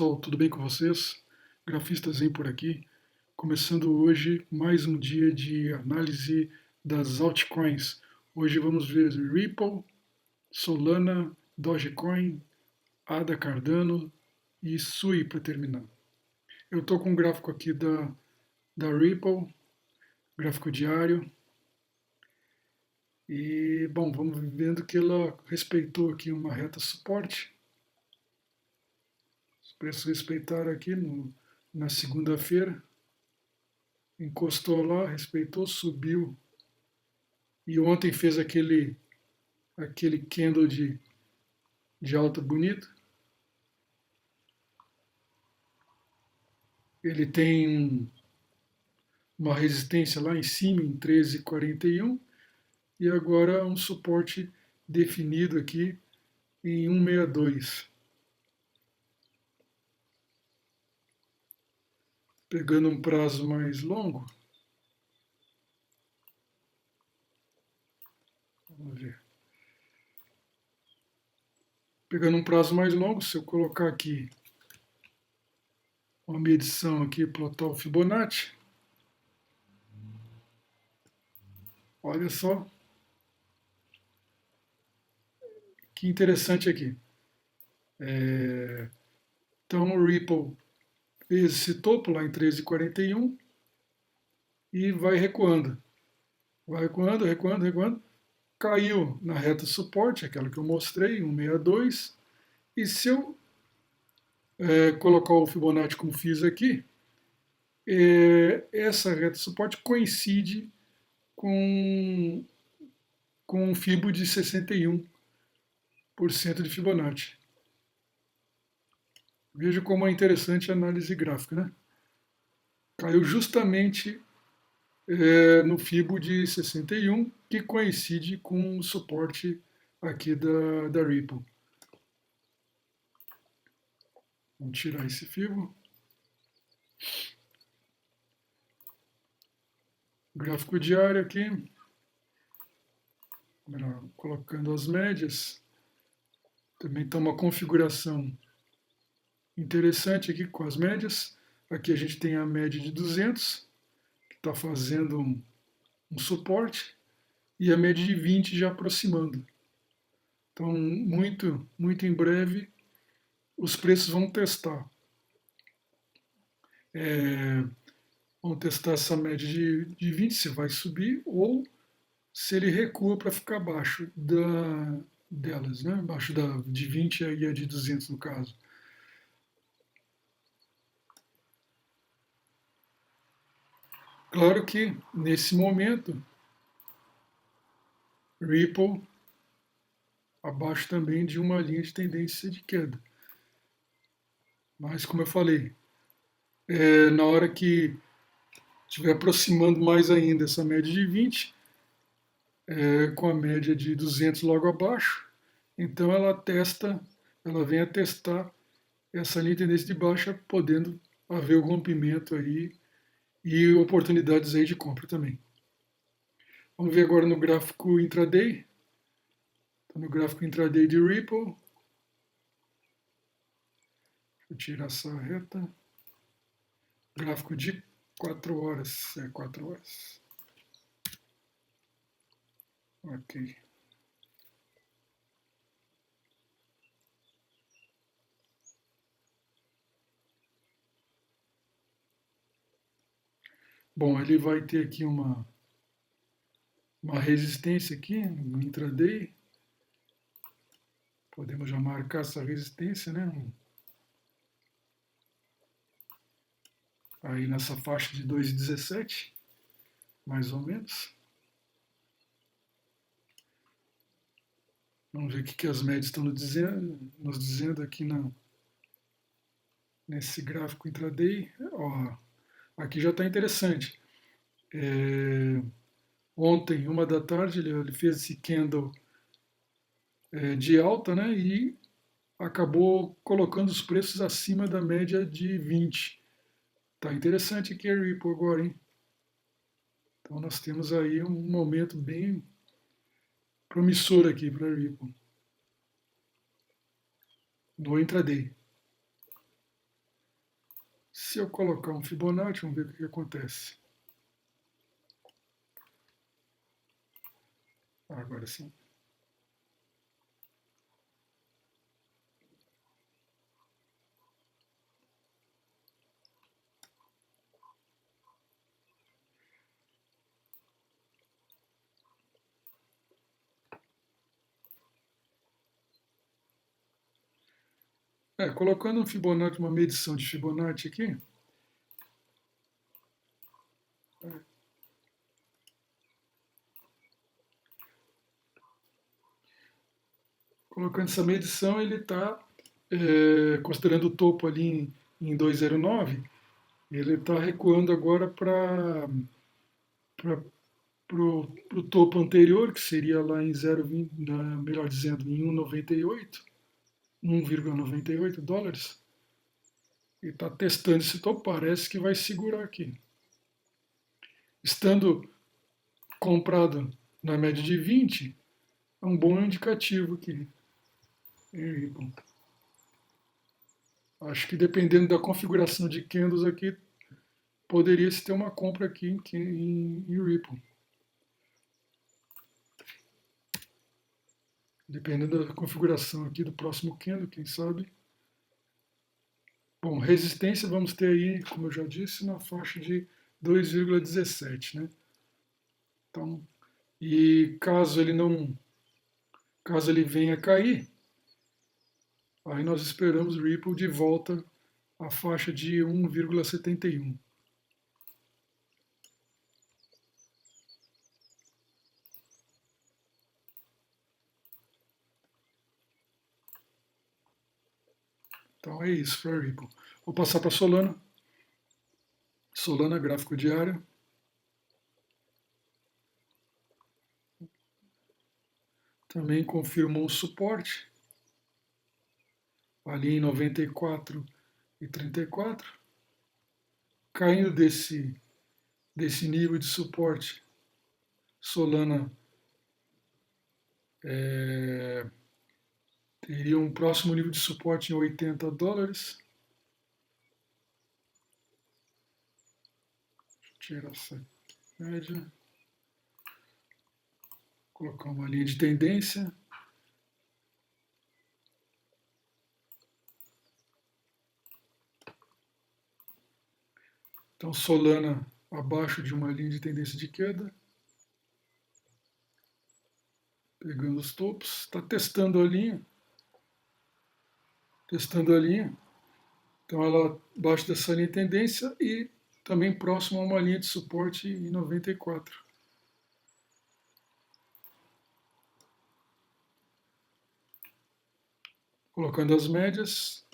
pessoal, tudo bem com vocês? Grafista Zen por aqui, começando hoje mais um dia de análise das altcoins. Hoje vamos ver Ripple, Solana, Dogecoin, ADA Cardano e Sui para terminar. Eu estou com um gráfico aqui da Ripple, gráfico diário, e bom, vamos vendo que ela respeitou aqui uma reta suporte. Os preços respeitaram aqui na segunda-feira. Encostou lá, respeitou, subiu. E ontem fez aquele candle de alta bonito. Ele tem uma resistência lá em cima, em 13,41. E agora um suporte definido aqui em 1,62. Pegando um prazo mais longo. Vamos ver. Pegando um prazo mais longo, se eu colocar aqui uma medição aqui, plotar o Fibonacci, olha só que interessante aqui. Então o Ripple fez esse topo lá em 13,41 e vai recuando. Vai recuando, recuando, recuando. Caiu na reta suporte, aquela que eu mostrei, 162. E se eu colocar o Fibonacci como fiz aqui, essa reta suporte coincide com um Fibo de 61% de Fibonacci. Veja como é interessante a análise gráfica, né? Caiu justamente no Fibo de 61, que coincide com o suporte aqui da Ripple. Vamos tirar esse Fibo. Gráfico diário aqui. Agora, colocando as médias. Também está uma configuração interessante aqui com as médias. Aqui a gente tem a média de 200, que está fazendo um suporte, e a média de 20 já aproximando. Então, muito, muito em breve, os preços vão testar. Vão testar essa média de 20, se vai subir, ou se ele recua para ficar abaixo delas, né? Abaixo de 20 e a de 200 no caso. Claro que, nesse momento, Ripple abaixo também de uma linha de tendência de queda. Mas, como eu falei, na hora que estiver aproximando mais ainda essa média de 20, com a média de 200 logo abaixo, então ela vem a testar essa linha de tendência de baixa, podendo haver o rompimento aí e oportunidades aí de compra também. Vamos ver agora no gráfico intraday. Então, no gráfico intraday de Ripple, deixa eu tirar essa reta. Gráfico de 4 horas. 4 horas. Ok. Bom, ele vai ter aqui uma resistência aqui no intraday. Podemos já marcar essa resistência, né? Aí nessa faixa de 2,17, mais ou menos. Vamos ver o que as médias estão nos dizendo aqui nesse gráfico intraday. Ó, aqui já está interessante. Ontem, 1 da tarde, ele fez esse candle de alta, né? E acabou colocando os preços acima da média de 20. Tá interessante aqui a Ripple agora, hein? Então nós temos aí um momento bem promissor aqui para a Ripple no intraday. Se eu colocar um Fibonacci, vamos ver o que acontece. Agora sim. Colocando um Fibonacci, uma medição de Fibonacci aqui, colocando essa medição, ele está, considerando o topo ali em 209, ele está recuando agora para o topo anterior, que seria lá em 0,20, melhor dizendo, em 1,98, 1,98 dólares. E está testando esse topo, parece que vai segurar aqui. Estando comprado na média de 20, é um bom indicativo aqui. Bom, acho que dependendo da configuração de candles aqui, poderia se ter uma compra aqui em Ripple. Dependendo da configuração aqui do próximo candle, quem sabe. Bom, resistência vamos ter aí, como eu já disse, na faixa de 2,17, né? Então, e caso ele venha cair, aí nós esperamos Ripple de volta à faixa de 1,71. Então é isso para Ripple. Vou passar para Solana. Solana, gráfico diário. Também confirmou um suporte ali em 94,34. Caindo desse nível de suporte, Solana teria um próximo nível de suporte em 80 dólares. Deixa eu tirar essa média. Colocar uma linha de tendência. Então, Solana abaixo de uma linha de tendência de queda. Pegando os topos. Está testando a linha. Testando a linha. Então, ela abaixo dessa linha de tendência e também próximo a uma linha de suporte em 94. Colocando as médias.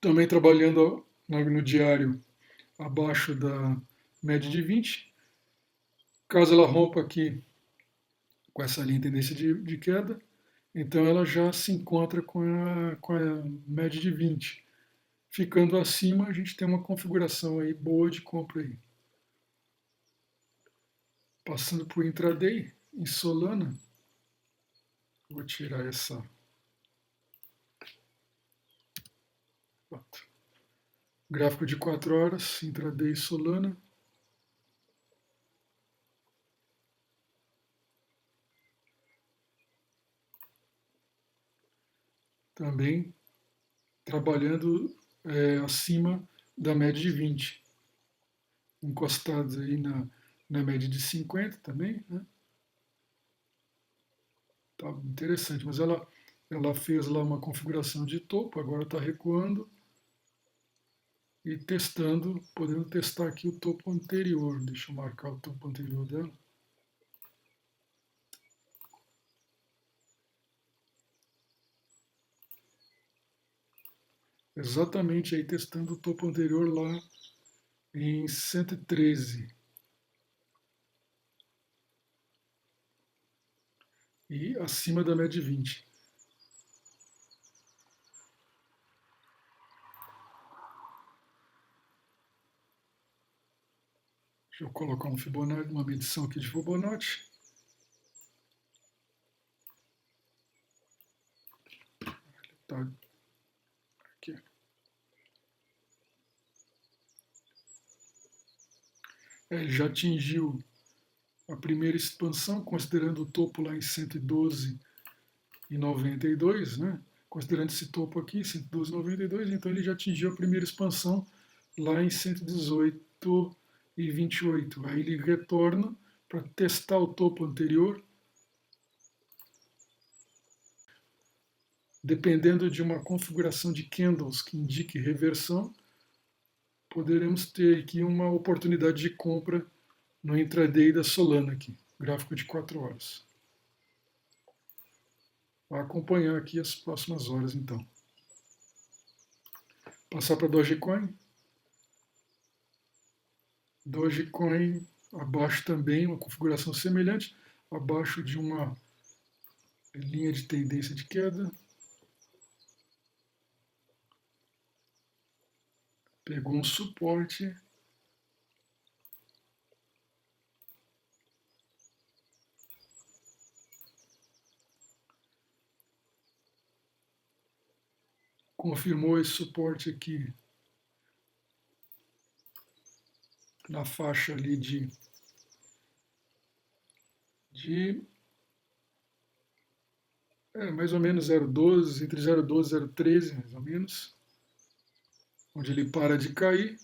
Também trabalhando no diário abaixo da média de 20. Caso ela rompa aqui com essa linha de tendência de queda, então ela já se encontra com a média de 20. Ficando acima, a gente tem uma configuração aí boa de compra aí. Passando para o intraday, em Solana, vou tirar essa. Gráfico de 4 horas, intraday Solana. Também trabalhando acima da média de 20. Encostados aí na média de 50 também, né? Tá interessante, mas ela fez lá uma configuração de topo, agora está recuando e testando, podendo testar aqui o topo anterior. Deixa eu marcar o topo anterior dela. Exatamente aí testando o topo anterior lá em 113. E acima da média de 20. Deixa eu colocar um Fibonacci, uma medição aqui de Fibonacci. Tá aqui. Ele já atingiu a primeira expansão, considerando o topo lá em 112,92, né? Considerando esse topo aqui, 112,92, então ele já atingiu a primeira expansão lá em 118,28. Aí ele retorna para testar o topo anterior. Dependendo de uma configuração de candles que indique reversão, poderemos ter aqui uma oportunidade de compra no intraday da Solana aqui, gráfico de 4 horas. Vou acompanhar aqui as próximas horas então. Passar para Dogecoin. Dogecoin abaixo também, uma configuração semelhante, abaixo de uma linha de tendência de queda. Pegou um suporte. Confirmou esse suporte aqui na faixa ali de mais ou menos 0,12, entre 0,12 e 0,13, mais ou menos, onde ele para de cair.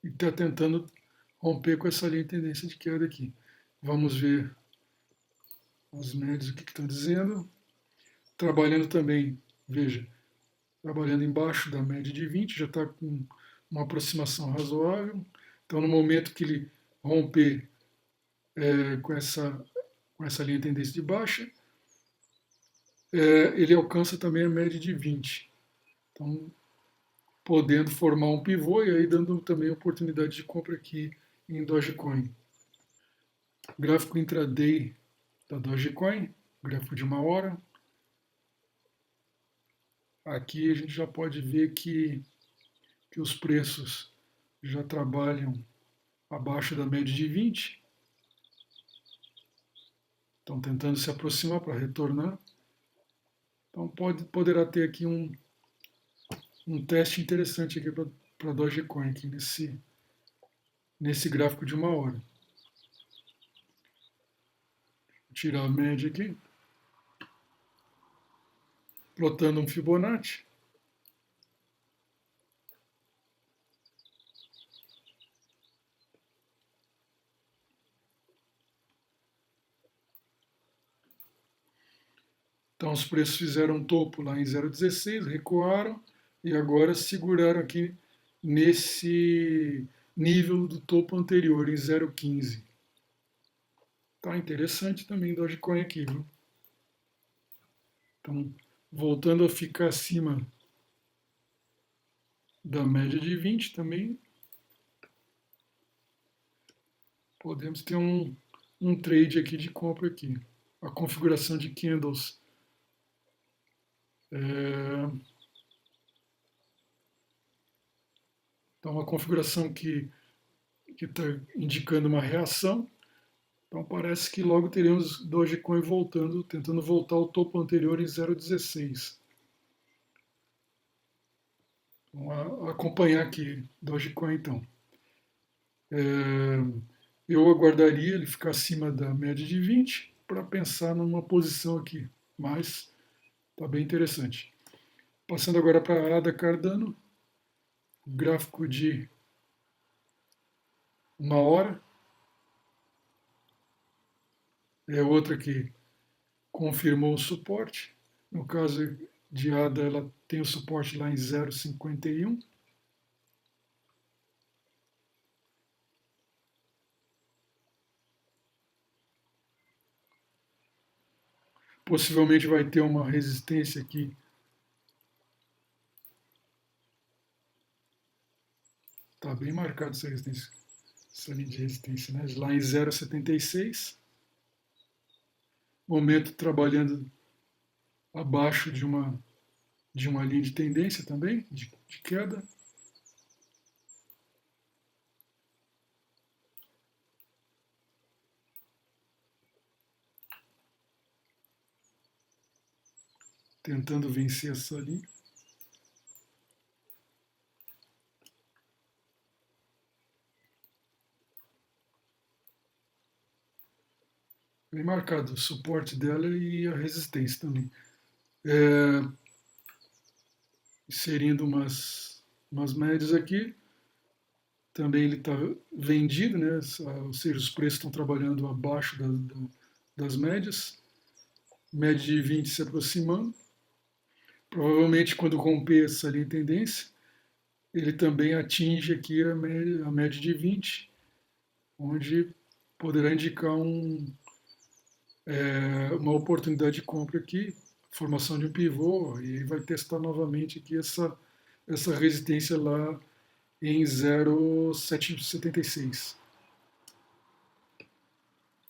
E está tentando romper com essa linha de tendência de queda aqui. Vamos ver os médios o que estão dizendo. Trabalhando também, veja, trabalhando embaixo da média de 20, já está com uma aproximação razoável. Então, no momento que ele romper com essa linha de tendência de baixa, ele alcança também a média de 20. Então, podendo formar um pivô e aí dando também oportunidade de compra aqui em Dogecoin. Gráfico intraday da Dogecoin, gráfico de 1 hora. Aqui a gente já pode ver que os preços já trabalham abaixo da média de 20. Estão tentando se aproximar para retornar. Então poderá ter aqui um teste interessante aqui para Dogecoin aqui nesse gráfico de 1 hora. Vou tirar a média aqui. Plotando um Fibonacci. Então os preços fizeram um topo lá em 0,16, recuaram e agora seguraram aqui nesse nível do topo anterior, em 0,15. Tá interessante também Dogecoin aqui, viu? Então, voltando a ficar acima da média de 20 também, podemos ter um trade aqui de compra aqui. A configuração de candles então uma configuração que está indicando uma reação. Então parece que logo teremos Dogecoin voltando, tentando voltar ao topo anterior em 0,16. Vamos acompanhar aqui Dogecoin então. Eu aguardaria ele ficar acima da média de 20 para pensar numa posição aqui, mas está bem interessante. Passando agora para a ADA Cardano, gráfico de 1 hora. É outra que confirmou o suporte. No caso de ADA, ela tem o suporte lá em 0,51. Possivelmente vai ter uma resistência aqui. Está bem marcado essa resistência, essa linha de resistência, né? Lá em 0,76. Momento trabalhando abaixo de uma linha de tendência também, de queda. tentando vencer essa linha. Bem marcado o suporte dela e a resistência também. Inserindo umas médias aqui. Também ele está vendido, né? Ou seja, os preços estão trabalhando abaixo das médias. Média de 20 se aproximando. Provavelmente quando romper essa linha de tendência, ele também atinge aqui a média de 20, onde poderá indicar uma oportunidade de compra aqui, formação de um pivô, e vai testar novamente aqui essa resistência lá em 0,776.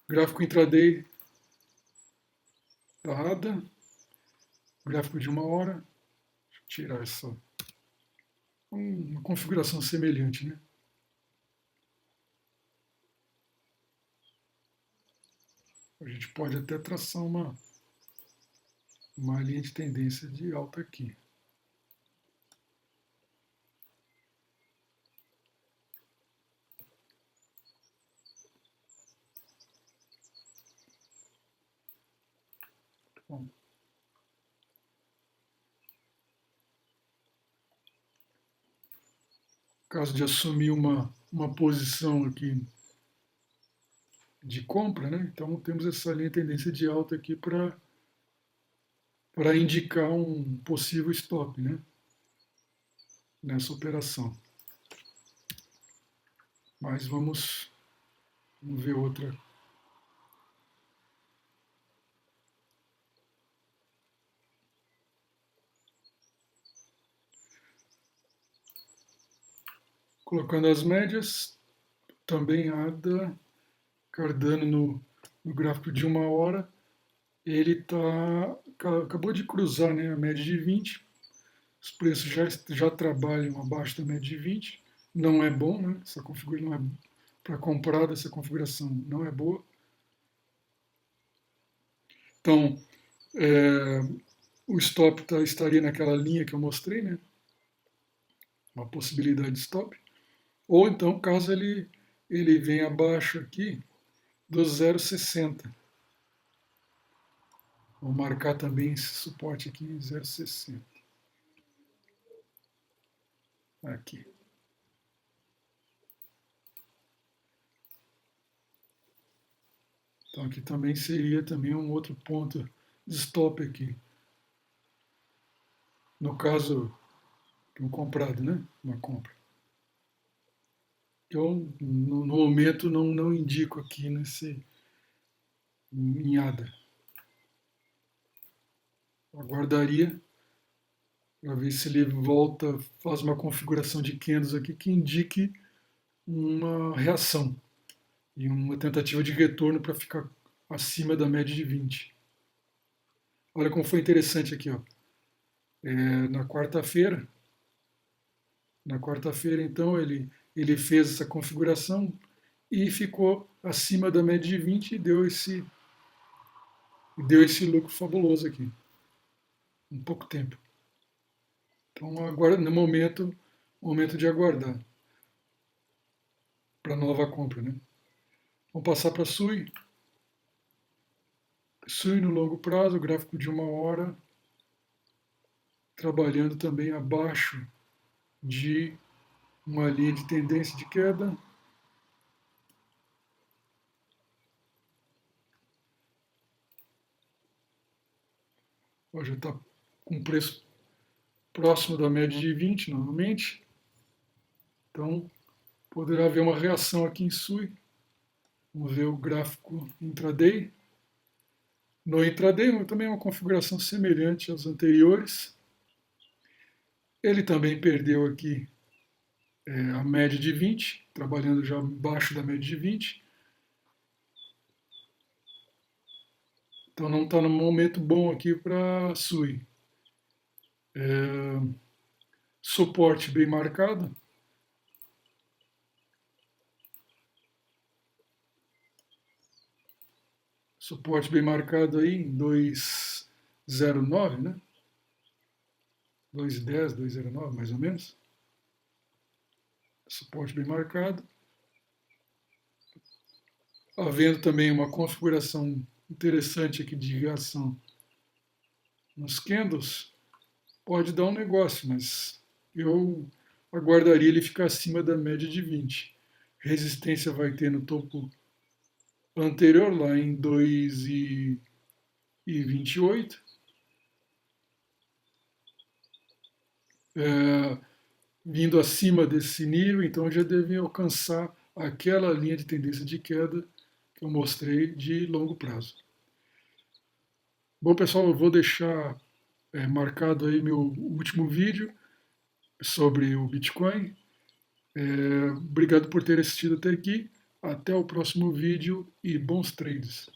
Gráfico intraday da ADA, gráfico de 1 hora. Deixa eu tirar uma configuração semelhante, né? A gente pode até traçar uma linha de tendência de alta aqui. Bom, caso de assumir uma posição aqui de compra, né? Então temos essa linha de tendência de alta aqui para indicar um possível stop, né? Nessa operação. Mas vamos ver outra. Colocando as médias, também ADA, Cardano no gráfico de 1 hora, ele acabou de cruzar, né, a média de 20. Os preços já trabalham abaixo da média de 20. Não é bom, né? Essa configuração não é para comprar dessa configuração, não é boa. Então, o stop estaria naquela linha que eu mostrei, né? Uma possibilidade de stop. Ou então, caso ele venha abaixo aqui do 0,60. Vou marcar também esse suporte aqui em 0,60. Aqui. Então aqui também seria também um outro ponto de stop aqui. No caso de um comprado, né? Uma compra. Eu, no momento, não indico aqui em ADA. Aguardaria para ver se ele volta, faz uma configuração de candles aqui que indique uma reação e uma tentativa de retorno para ficar acima da média de 20. Olha como foi interessante aqui, ó. Na quarta-feira, então, ele fez essa configuração e ficou acima da média de 20 e deu esse lucro fabuloso aqui, em pouco tempo. Então, agora, no momento de aguardar para nova compra, né? Vamos passar para a SUI. SUI no longo prazo, gráfico de 1 hora, trabalhando também abaixo de uma linha de tendência de queda. Hoje está com preço próximo da média de 20 novamente. Então, poderá haver uma reação aqui em SUI. Vamos ver o gráfico intraday. No intraday, também é uma configuração semelhante às anteriores. Ele também perdeu aqui a média de 20, trabalhando já abaixo da média de 20. Então não está num momento bom aqui para SUI. Suporte bem marcado. Suporte bem marcado aí em 2,09, né? 2,10, 2,09 mais ou menos. Suporte bem marcado. Havendo também uma configuração interessante aqui de reação nos candles, pode dar um negócio, mas eu aguardaria ele ficar acima da média de 20. Resistência vai ter no topo anterior, lá em 2,28. Vindo acima desse nível, então já devem alcançar aquela linha de tendência de queda que eu mostrei de longo prazo. Bom, pessoal, eu vou deixar marcado aí meu último vídeo sobre o Bitcoin. Obrigado por ter assistido até aqui. Até o próximo vídeo e bons trades.